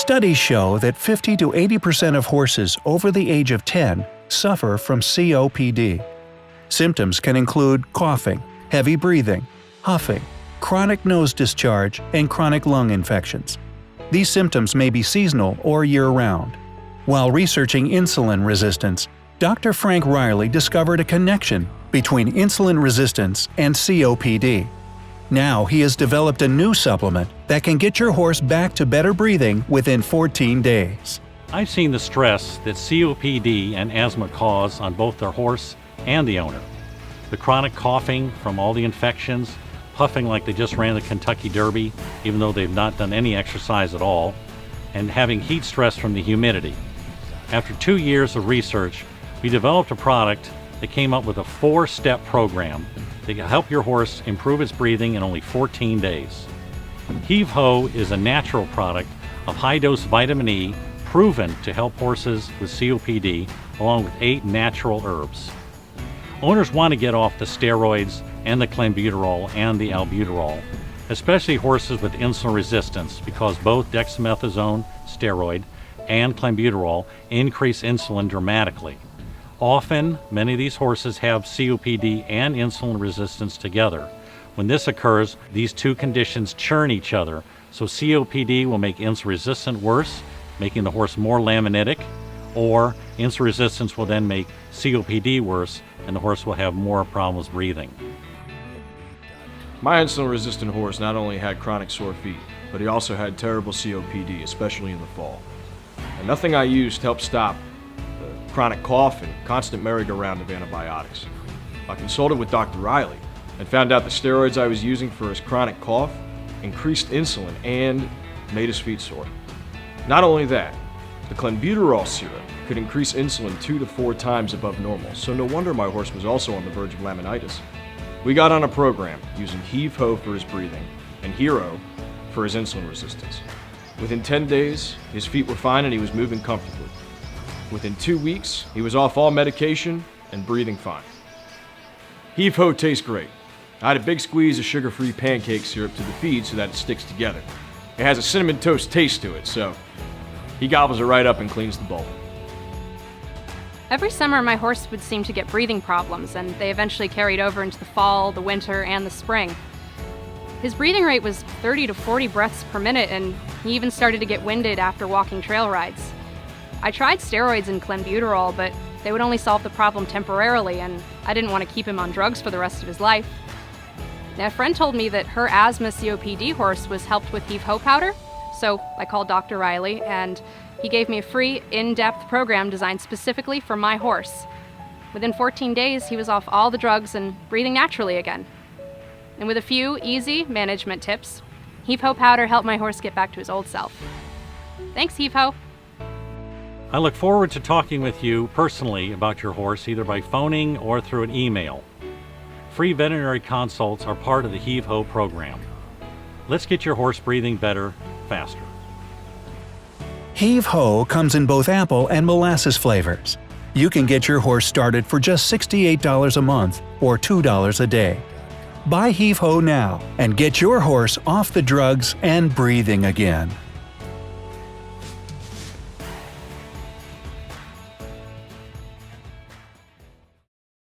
Studies show that 50 to 80% of horses over the age of 10 suffer from COPD. Symptoms can include coughing, heavy breathing, huffing, chronic nose discharge, and chronic lung infections. These symptoms may be seasonal or year-round. While researching insulin resistance, Dr. Frank Riley discovered a connection between insulin resistance and COPD. Now he has developed a new supplement that can get your horse back to better breathing within 14 days. I've seen the stress that COPD and asthma cause on both their horse and the owner. The chronic coughing from all the infections, puffing like they just ran the Kentucky Derby even though they've not done any exercise at all, and having heat stress from the humidity. After 2 years of research, we developed a product that came up with a 4-step program that can help your horse improve its breathing in only 14 days. Heave Ho is a natural product of high-dose vitamin E proven to help horses with COPD along with 8 natural herbs. Owners want to get off the steroids and the clenbuterol and the albuterol, especially horses with insulin resistance, because both dexamethasone, steroid, and clenbuterol increase insulin dramatically. Often, many of these horses have COPD and insulin resistance together. When this occurs, these two conditions churn each other, so COPD will make insulin resistance worse, making the horse more laminitic, or insulin resistance will then make COPD worse, and the horse will have more problems breathing. My insulin-resistant horse not only had chronic sore feet, but he also had terrible COPD, especially in the fall. And nothing I used helped stop the chronic cough and constant merry-go-round of antibiotics. I consulted with Dr. Riley and found out the steroids I was using for his chronic cough increased insulin and made his feet sore. Not only that, the clenbuterol syrup could increase insulin 2 to 4 times above normal, so no wonder my horse was also on the verge of laminitis. We got on a program using Heave Ho for his breathing and Hero for his insulin resistance. Within 10 days, his feet were fine and he was moving comfortably. Within 2 weeks, he was off all medication and breathing fine. Heave Ho tastes great. I had a big squeeze of sugar-free pancake syrup to the feed so that it sticks together. It has a cinnamon toast taste to it, so he gobbles it right up and cleans the bowl. Every summer, my horse would seem to get breathing problems, and they eventually carried over into the fall, the winter, and the spring. His breathing rate was 30 to 40 breaths per minute, and he even started to get winded after walking trail rides. I tried steroids and clenbuterol, but they would only solve the problem temporarily, and I didn't want to keep him on drugs for the rest of his life. Now, a friend told me that her asthma COPD horse was helped with Heave Ho powder, so I called Dr. Riley, and he gave me a free, in-depth program designed specifically for my horse. Within 14 days, he was off all the drugs and breathing naturally again. And with a few easy management tips, Heave Ho powder helped my horse get back to his old self. Thanks, Heave Ho. I look forward to talking with you personally about your horse, either by phoning or through an email. Free veterinary consults are part of the Heave Ho program. Let's get your horse breathing better, faster. Heave Ho comes in both apple and molasses flavors. You can get your horse started for just $68 a month or $2 a day. Buy Heave Ho now and get your horse off the drugs and breathing again.